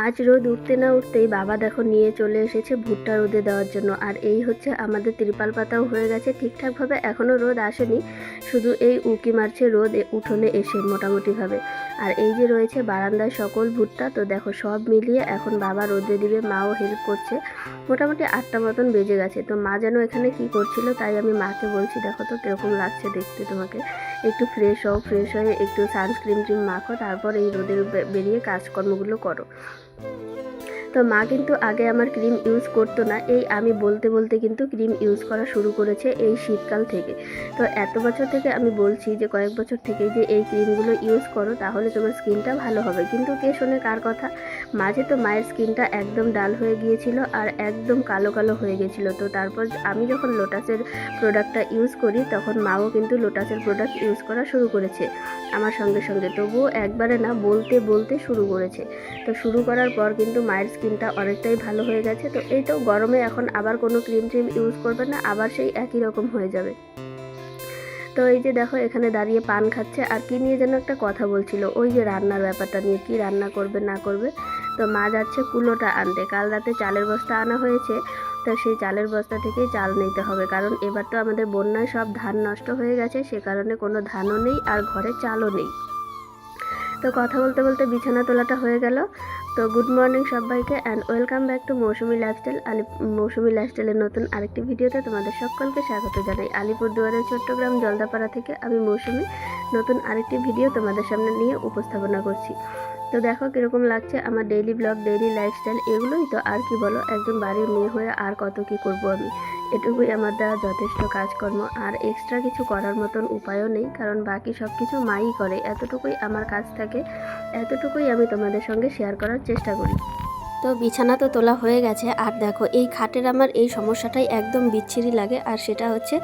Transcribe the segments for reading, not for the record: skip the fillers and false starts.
আজ রোদ উঠতে না উঠতেই বাবা দেখো নিয়ে চলে এসেছে ভুট্টা রোদে দেওয়ার জন্য। আর এই হচ্ছে আমাদের ত্রিপাল পাতাও হয়ে গেছে ঠিকঠাকভাবে, এখনও রোদ আসেনি, শুধু এই উঁকি মারছে রোদ উঠোনে এসে মোটামুটিভাবে। আর এই যে রয়েছে বারান্দায় সকল ভুট্টা, তো দেখো সব মিলিয়ে এখন বাবা রোদে দিবে, মাও হেল্প করছে। মোটামুটি 8টা মতন বেজে গেছে। তো মা যেন এখানে কি করছিল, তাই আমি মাকে বলছি দেখো তো কীরকম লাগছে দেখতে তোমাকে, একটু ফ্রেশ হও, ফ্রেশ হয়ে একটু সানস্ক্রিন ক্রিম মাখো, তারপর এই রোদের বেরিয়ে কাজকর্মগুলো করো। তো মা কিন্তু আগে আমার ক্রিম ইউজ করতো না, এই আমি বলতে বলতে কিন্তু ক্রিম ইউজ করা শুরু করেছে এই শীতকাল থেকে। তো এত বছর থেকে আমি বলছি যে কয়েক বছর থেকেই যে এই ক্রিমগুলো ইউজ করো, তাহলে তোমার স্কিনটা ভালো হবে, কিন্তু কে শোনে কার কথা। মাঝে তো মায়ের স্কিনটা একদম ডাল হয়ে গিয়েছিল আর একদম কালো কালো হয়ে গেছিলো। তো তারপর আমি যখন লোটাসের প্রোডাক্টটা ইউজ করি, তখন মাও কিন্তু লোটাসের প্রোডাক্ট ইউজ করা শুরু করেছে আমার সঙ্গে সঙ্গে, তবুও একবারে না বলতে বলতে শুরু করেছে। তো শুরু করার পর কিন্তু মায়ের স্কিনটা অনেকটাই ভালো হয়ে গেছে। তো এই তো গরমে এখন আবার কোনো ক্রিম ট্রিম ইউজ করবে না, আবার সেই একই রকম হয়ে যাবে। তো এই যে দেখো এখানে দাঁড়িয়ে পান খাচ্ছে, আর কি নিয়ে যেন একটা কথা বলছিল, ওই যে রান্নার ব্যাপারটা নিয়ে, কি রান্না করবে না করবে। তো মা যাচ্ছে কুলোটা আনতে, কাল রাতে চালের বস্তা আনা হয়েছে, তো সেই চালের বস্তা থেকেই চাল নিতে হবে, কারণ এবার তো আমাদের বন্যায় সব ধান নষ্ট হয়ে গেছে, সে কারণে কোনো ধানও নেই আর ঘরে চালও নেই। তো কথা বলতে বলতে বিছানা তোলাটা হয়ে গেল। তো গুড মর্নিং সবাইকে, and welcome back to Mousumi lifestyle. Mousumi লাইফস্টাইলের নতুন আরেকটি ভিডিওতে তোমাদের সকলকে স্বাগত জানাই। আলিপুরদুয়ারের চট্টগ্রাম জলদাপাড়া থেকে আমি মৌসুমি নতুন আরেকটি ভিডিও তোমাদের সামনে নিয়ে উপস্থাপনা করছি। তো দেখো কীরকম লাগছে আমার ডেইলি ব্লগ, ডেইলি লাইফস্টাইল, এগুলোই তো, আর কি বলো, একজন বাড়ির মেয়ে হয়ে আর কত কি করব আমি। এটুকুই আমার দ্বারা যথেষ্ট কাজকর্ম, আর এক্সট্রা কিছু করার মতন উপায়ও নেই, কারণ বাকি সব কিছু মাই করে, এতটুকুই আমার কাজ থাকে, এতটুকুই আমি তোমাদের সঙ্গে শেয়ার করার চেষ্টা করি। তো বিছানা তো তোলা হয়ে গেছে, আর দেখো এই খাটের আমার এই সমস্যাটাই একদম বিচ্ছিরি লাগে, আর সেটা হচ্ছে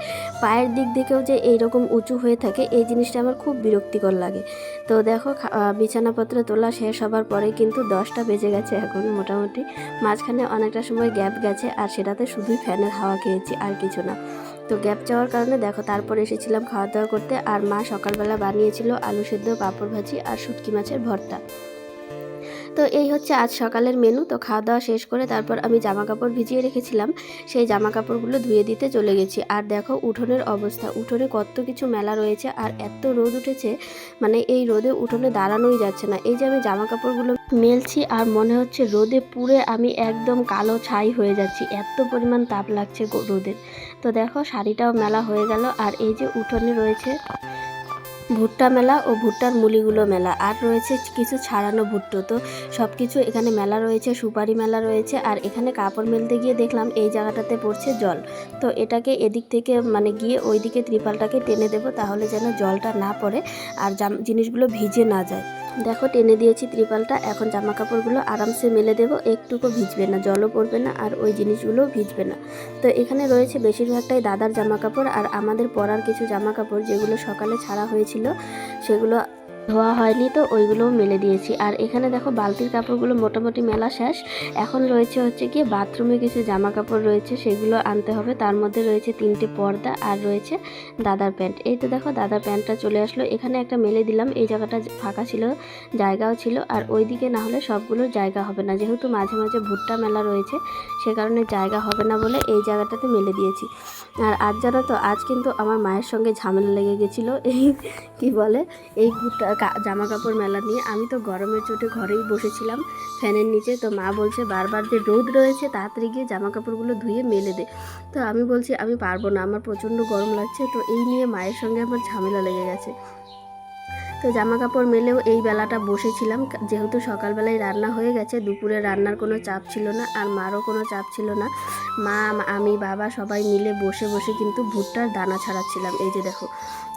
পায়ের দিক থেকেও যে এইরকম উঁচু হয়ে থাকে, এই জিনিসটা আমার খুব বিরক্তিকর লাগে। তো দেখো বিছানাপত্র তোলা শেষ হবার পরে কিন্তু 10টা বেজে গেছে এখন মোটামুটি, মাঝখানে অনেকটা সময় গ্যাপ গেছে, আর সেটাতে শুধুই ফ্যানের হাওয়া খেয়েছি আর কিছু না। তো গ্যাপ যাওয়ার কারণে দেখো তারপরে এসেছিলাম খাওয়া দাওয়া করতে, আর মা সকালবেলা বানিয়েছিল আলু সেদ্ধ, পাঁপড় ভাজি আর শুটকি মাছের ভর্তা। তো এই হচ্ছে আজ সকালের মেনু। তো খাওয়া দাওয়া শেষ করে তারপর আমি জামা কাপড় ভিজিয়ে রেখেছিলাম, সেই জামা কাপড়গুলো ধুয়ে দিতে চলে গেছি। আর দেখো উঠোনের অবস্থা, উঠোনে কত কিছু মেলা রয়েছে, আর এত রোদ উঠেছে, মানে এই রোদে উঠোনে দাঁড়ানোই যাচ্ছে না। এই যে আমি জামা কাপড়গুলো মেলছি, আর মনে হচ্ছে রোদে পুড়ে আমি একদম কালো ছাই হয়ে যাচ্ছি, এত পরিমাণ তাপ লাগছে রোদের। তো দেখো শাড়িটাও মেলা হয়ে গেল, আর এই যে উঠোনে রয়েছে ভুট্টা মেলা ও ভুট্টার মুলিগুলো মেলা, আর রয়েছে কিছু ছাড়ানো ভুট্টো। তো সব কিছু এখানে মেলা রয়েছে, সুপারি মেলা রয়েছে। আর এখানে কাপড় মেলতে গিয়ে দেখলাম এই জায়গাটাতে পড়ছে জল, তো এটাকে এদিক থেকে মানে গিয়ে ওই দিকে ত্রিপালটাকে টেনে দেবো, তাহলে যেন জলটা না পড়ে আর জিনিসগুলো ভিজে না যায়। দেখো টেনে দিয়েছি ত্রিপালটা, এখন জামা কাপড়গুলো আরামসে মেলে দেবো, একটুকু ভিজবে না, জলও পড়বে না আর ওই জিনিসগুলোও ভিজবে না। তো এখানে রয়েছে বেশিরভাগটাই দাদার জামা কাপড়, আর আমাদের পরার কিছু জামা কাপড় যেগুলো সকালে ছাড়া হয়েছিল সেগুলো ধোয়া হয়নি, তো ওইগুলোও মেলে দিয়েছি। আর এখানে দেখো বালতির কাপড়গুলো মোটামুটি মেলা শেষ, এখন রয়েছে হচ্ছে কি বাথরুমে কিছু জামা কাপড় রয়েছে, সেগুলো আনতে হবে। তার মধ্যে রয়েছে 3টে পর্দা, আর রয়েছে দাদার প্যান্ট। এই তো দেখো দাদার প্যান্টটা চলে আসলো, এখানে একটা মেলে দিলাম, এই জায়গাটা ফাঁকা ছিল, জায়গাও ছিল, আর ওইদিকে না হলে সবগুলোর জায়গা হবে না, যেহেতু মাঝে মাঝে ভুট্টা মেলা রয়েছে, সে কারণে জায়গা হবে না বলে এই জায়গাটাতে মেলে দিয়েছি। আর আজ জানো তো, আজ কিন্তু আমার মায়ের সঙ্গে ঝামেলা লেগে গেছিলো এই কি বলে এই ভুট্টা জামা কাপড় মেলা নিয়ে। আমি তো গরমের চোটে ঘরেই বসেছিলাম ফ্যানের নিচে, তো মা বলছে বারবার যে রোদ রয়েছে তাড়াতাড়ি গিয়ে জামা কাপড়গুলো ধুয়ে মেলে দে। তো আমি বলছি আমি পারবো না, আমার প্রচণ্ড গরম লাগছে। তো এই নিয়ে মায়ের সঙ্গে আমার ঝামেলা লেগে গেছে। তো জামা কাপড় মেলেও এই বেলাটা বসেছিলাম, যেহেতু সকালবেলায় রান্না হয়ে গেছে, দুপুরে রান্নার কোনো চাপ ছিল না, আর মারও কোনো চাপ ছিল না। মা, আমি, বাবা সবাই মিলে বসে বসে কিন্তু ভুট্টার দানা ছাড়াচ্ছিলাম। এই যে দেখো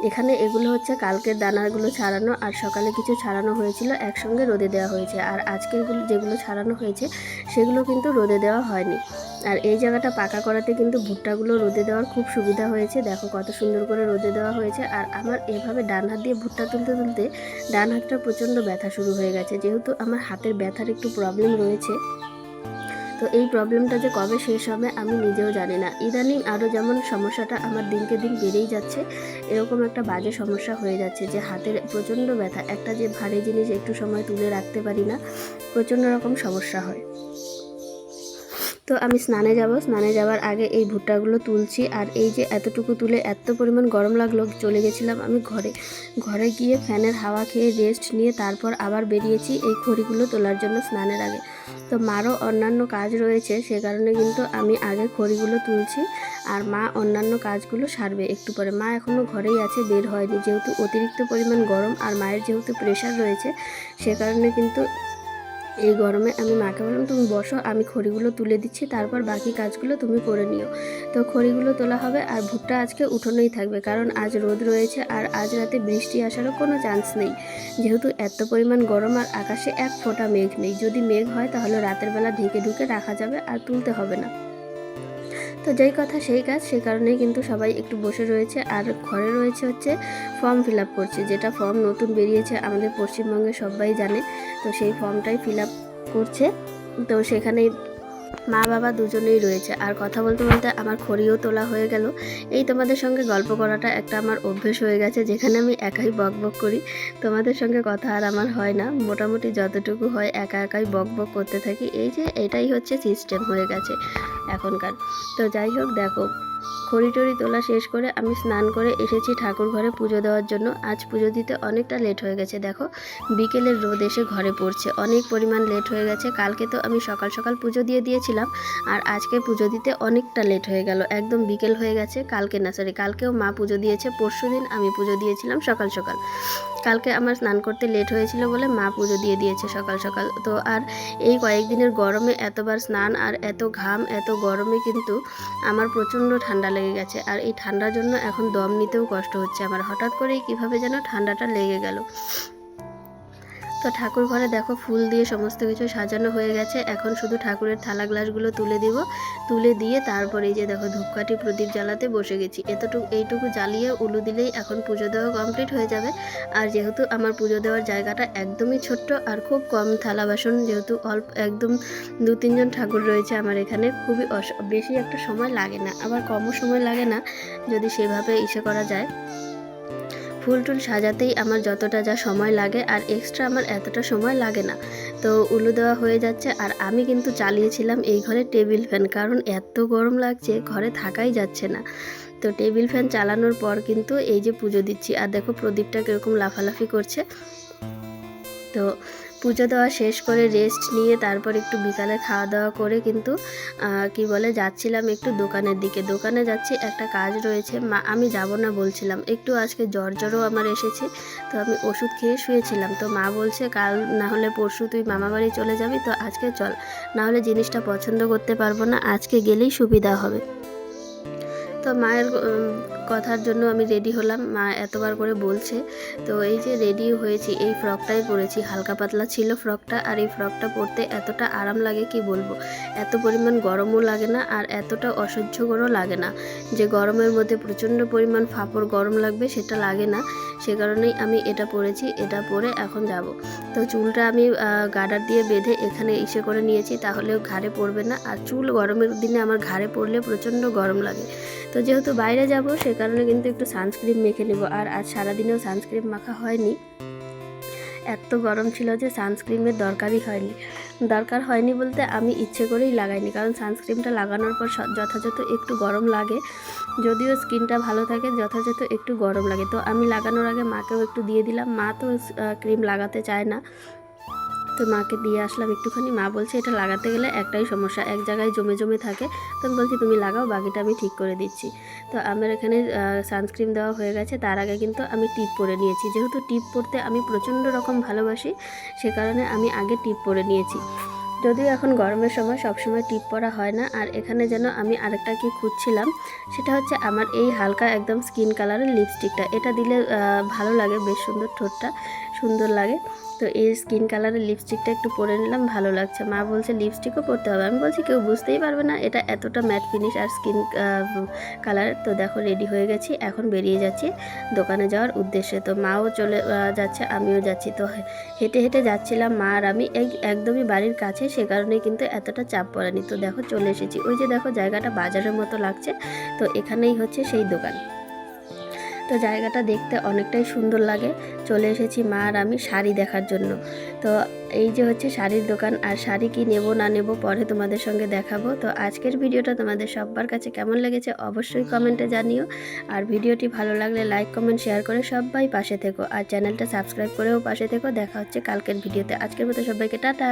এখানে এগুলো হচ্ছে কালকের দানাগুলো ছাড়ানো, আর সকালে কিছু ছাড়ানো হয়েছিল একসঙ্গে রোদে দেওয়া হয়েছে, আর আজকেরগুলো যেগুলো ছাড়ানো হয়েছে সেগুলো কিন্তু রোদে দেওয়া হয়নি। আর এই জায়গাটা পাকা করাতে কিন্তু ভুট্টাগুলো রোদে দেওয়ার খুব সুবিধা হয়েছে, দেখো কত সুন্দর করে রোদে দেওয়া হয়েছে। আর আমার এভাবে ডান হাত দিয়ে ভুট্টা তুলতে তুলতে ডান হাতটা প্রচণ্ড ব্যথা শুরু হয়ে গেছে, যেহেতু আমার হাতের ব্যথার একটু প্রবলেম রয়েছে। তো এই প্রবলেমটা যে কবে শেষ হবে আমি নিজেও জানি না। ইদানিং আরও যেমন সমস্যাটা আমার দিনকে দিন বেড়েই যাচ্ছে, এরকম একটা বাজে সমস্যা হয়ে যাচ্ছে যে হাতের প্রচণ্ড ব্যথা, একটা যে ভারী জিনিস একটু সময় তুলে রাখতে পারি না, প্রচণ্ড রকম সমস্যা হয়। তো আমি স্নানে যাওয়ার আগে এই ভুট্টাগুলো তুলছি। আর এই যে এতটুকু তুলে এত পরিমাণ গরম লাগলো, চলে গেছিলাম আমি ঘরে গিয়ে ফ্যানের হাওয়া খেয়ে রেস্ট নিয়ে তারপর আবার বেরিয়েছি এই খড়িগুলো তোলার জন্য স্নানের আগে। তো মারও অন্যান্য কাজ রয়েছে, সে কারণে কিন্তু আমি আগে খড়িগুলো তুলছি, আর মা অন্যান্য কাজগুলো সারবে একটু পরে। মা এখনও ঘরেই আছে, বের হয়নি, যেহেতু অতিরিক্ত পরিমাণ গরম আর মায়ের যেহেতু প্রেশার রয়েছে, সে কারণে কিন্তু এই গরমে আমি মাকে বললাম তুমি বসো, আমি খড়িগুলো তুলে দিচ্ছি, তারপর বাকি কাজগুলো তুমি করে নিও। তো খড়িগুলো তোলা হবে আর ভুট্টা আজকে উঠোনেই থাকবে, কারণ আজ রোদ রয়েছে আর আজ রাতে বৃষ্টি আসারও কোনো চান্স নেই, যেহেতু এত পরিমাণ গরম আর আকাশে এক ফোঁটা মেঘ নেই। যদি মেঘ হয় তাহলে রাতের বেলা ঢেকে ঢুকে রাখা যাবে আর তুলতে হবে না। তো যেই কথা সেই কাজ, সে কারণেই কিন্তু সবাই একটু বসে রয়েছে। আর ঘরে রয়েছে হচ্ছে ফর্ম ফিল আপ করছে, যেটা ফর্ম নতুন বেরিয়েছে আমাদের পশ্চিমবঙ্গে সবাই জানে। তো সেই ফর্মটাই ফিল আপ করছে। তো সেখানেই মা বাবা দুজনেই রয়েছে। আর কথা বলতে বলতে আমার খড়িও তোলা হয়ে গেল। এই তোমাদের সঙ্গে গল্প করাটা একটা আমার অভ্যেস হয়ে গেছে, যেখানে আমি একাই বক বক করি। তোমাদের সঙ্গে কথা আর আমার হয় না, মোটামুটি যতটুকু হয় একা একাই বক বক করতে থাকি। এই যে এটাই হচ্ছে সিস্টেম হয়ে গেছে এখনকার। তো যাই হোক, দেখো খড়ি টড়ি তোলা শেষ করে আমি স্নান করে এসেছি ঠাকুর ঘরে পুজো দেওয়ার জন্য। আজ পুজো দিতে অনেকটা লেট হয়ে গেছে, দেখো বিকেলের রোদ এসে ঘরে পড়ছে, অনেক পরিমাণ লেট হয়ে গেছে। কালকে তো আমি সকাল সকাল পুজো দিয়ে দিয়েছিলাম, আর আজকে পুজো দিতে অনেকটা লেট হয়ে গেল, একদম বিকেল হয়ে গেছে। কালকেও মা পুজো দিয়েছে, পরশুদিন আমি পুজো দিয়েছিলাম সকাল সকাল। কালকে আমার স্নান করতে লেট হয়েছিল বলে মা পুজো দিয়ে দিয়েছে সকাল সকাল। তো আর এই কয়েকদিনের গরমে এতবার স্নান আর এত ঘাম, এত গরমে কিন্তু আমার প্রচণ্ড ঠান্ডা লেগে গেছে। আর এই ঠান্ডার জন্য এখন দম নিতেও কষ্ট হচ্ছে আমার, হঠাৎ করেই কিভাবে যেন ঠান্ডাটা লেগে গেল। তো ঠাকুর ঘরে দেখো ফুল দিয়ে সমস্ত কিছু সাজানো হয়ে গেছে। এখন শুধু ঠাকুরের থালা গ্লাসগুলো তুলে দিয়ে তারপরে এই যে দেখো ধূপকাঠি প্রদীপ জ্বালাতে বসে গেছি। এইটুকু জ্বালিয়ে উলু দিলেই এখন পুজো দেওয়া কমপ্লিট হয়ে যাবে। আর যেহেতু আমার পুজো দেওয়ার জায়গাটা একদমই ছোট্ট আর খুব কম থালা বাসন, যেহেতু অল্প একদম 2-3 জন ঠাকুর রয়েছে আমার এখানে, খুবই বেশি একটা সময় লাগে না, আবার কমও সময় লাগে না যদি সেভাবে করা যায়। ফুল টুল সাজাতেই আমার যতটা যা সময় লাগে, আর এক্সট্রা আমার এতটা সময় লাগে না। তো উলু দেওয়া হয়ে যাচ্ছে, আর আমি কিন্তু চালিয়েছিলাম এই ঘরে টেবিল ফ্যান, কারণ এত গরম লাগছে ঘরে থাকাই যাচ্ছে না। তো টেবিল ফ্যান চালানোর পর কিন্তু এই যে পুজো দিচ্ছি। আর দেখো প্রদীপটা কীরকম লাফালাফি করছে। তো পুজো দেওয়া শেষ করে রেস্ট নিয়ে তারপর একটু বিকালে খাওয়া দাওয়া করে কিন্তু যাচ্ছিলাম একটু দোকানের দিকে। দোকানে যাচ্ছি, একটা কাজ রয়েছে। আমি যাব না বলছিলাম, একটু আজকে জ্বরও আমার এসেছে, তো আমি ওষুধ খেয়ে শুয়েছিলাম। তো মা বলছে কাল না হলে পরশু তুই মামা বাড়ি চলে যাবি, তো আজকে চল, না হলে জিনিসটা পছন্দ করতে পারবো না, আজকে গেলেই সুবিধা হবে। তো মায়ের কথার জন্য আমি রেডি হলাম, মা এতবার করে বলছে। তো এই যে রেডি হয়েছি, এই ফ্রকটাই পরেছি, হালকা পাতলা ছিল ফ্রকটা। আর এই ফ্রকটা পরতে এতটা আরাম লাগে কি বলবো, এত পরিমাণ গরমও লাগে না আর এতটা অসহ্যকরও লাগে না, যে গরমের মধ্যে প্রচণ্ড পরিমাণ ফাঁপড় গরম লাগবে সেটা লাগে না। সে কারণেই আমি এটা পরেছি, এটা পরে এখন যাব। তো চুলটা আমি গার্ডার দিয়ে বেঁধে এখানে করে নিয়েছি, তাহলেও ঘাড়ে পড়বে না। আর চুল গরমের দিনে আমার ঘাড়ে পড়লে প্রচণ্ড গরম লাগে। তো যেহেতু বাইরে যাব সে কারণে কিন্তু একটু সানস্ক্রিন মেখে নেব। আর আজ সারাদিনেও সানস্ক্রিন মাখা হয়নি, এত গরম ছিল যে সানস্ক্রিনের দরকার হয়নি বলতে আমি ইচ্ছে করেই লাগাইনি, কারণ সানস্ক্রিনটা লাগানোর পর যথাযথ একটু গরম লাগে, যদিও স্কিনটা ভালো থাকে যথাযথ একটু গরম লাগে। তো আমি লাগানোর আগে মাকেও একটু দিয়ে দিলাম, মা তো ক্রিম লাগাতে চায় না, তো মাকে দিয়ে আসলাম একটুখানি। মা বলছে এটা লাগাতে গেলে একটাই সমস্যা, এক জায়গায় জমে থাকে। তো আমি বলছি তুমি লাগাও, বাকিটা আমি ঠিক করে দিচ্ছি। তো আমার এখানে সানস্ক্রিন দেওয়া হয়ে গেছে, তার আগে কিন্তু আমি টিপ পরে নিয়েছি। যেহেতু টিপ পরতে আমি প্রচণ্ড রকম ভালোবাসি, সে কারণে আমি আগে টিপ পরে নিয়েছি। যদিও এখন গরমের সময় সবসময় টিপ পরা হয় না। আর এখানে যেন আমি আরেকটা কি খুঁজছিলাম, সেটা হচ্ছে আমার এই হালকা একদম স্কিন কালারের লিপস্টিকটা, এটা দিলে ভালো লাগে, বেশ সুন্দর, ঠোঁটটা সুন্দর লাগে। তো এই স্কিন কালারের লিপস্টিকটা একটু পরে নিলাম, ভালো লাগছে। মা বলছে লিপস্টিকও পরতে হবে, আমি বলছি কেউ বুঝতেই পারবে না এটা এতটা ম্যাট ফিনিশ আর স্কিন কালার। তো দেখো রেডি হয়ে গেছি, এখন বেরিয়ে যাচ্ছি দোকানে যাওয়ার উদ্দেশ্যে। তো মাও চলে যাচ্ছে, আমিও যাচ্ছি। তো হেঁটে হেঁটে যাচ্ছিলাম মা আর আমি, একদমই বাড়ির কাছে সে কারণেই কিন্তু এতটা চাপ পড়েনি। তো দেখো চলে এসেছি, ওই যে দেখো জায়গাটা বাজারের মতো লাগছে, তো এখানেই হচ্ছে সেই দোকান। তো জায়গাটা দেখতে অনেকটাই সুন্দর লাগে। চলে এসেছি মা আর আমি শাড়ি দেখার জন্য। তো এই যে হচ্ছে শাড়ির দোকান, আর শাড়ি কি নেব না নেব পরে তোমাদের সঙ্গে দেখাবো। তো আজকের ভিডিওটা তোমাদের সবার কাছে কেমন লেগেছে অবশ্যই কমেন্টে জানিও। আর ভিডিওটি ভালো লাগলে লাইক কমেন্ট শেয়ার করে সবাই পাশে থেকো, আর চ্যানেলটা সাবস্ক্রাইব করেও পাশে থেকো। দেখা হচ্ছে কালকের ভিডিওতে। আজকের মতো সবাইকে টাটা।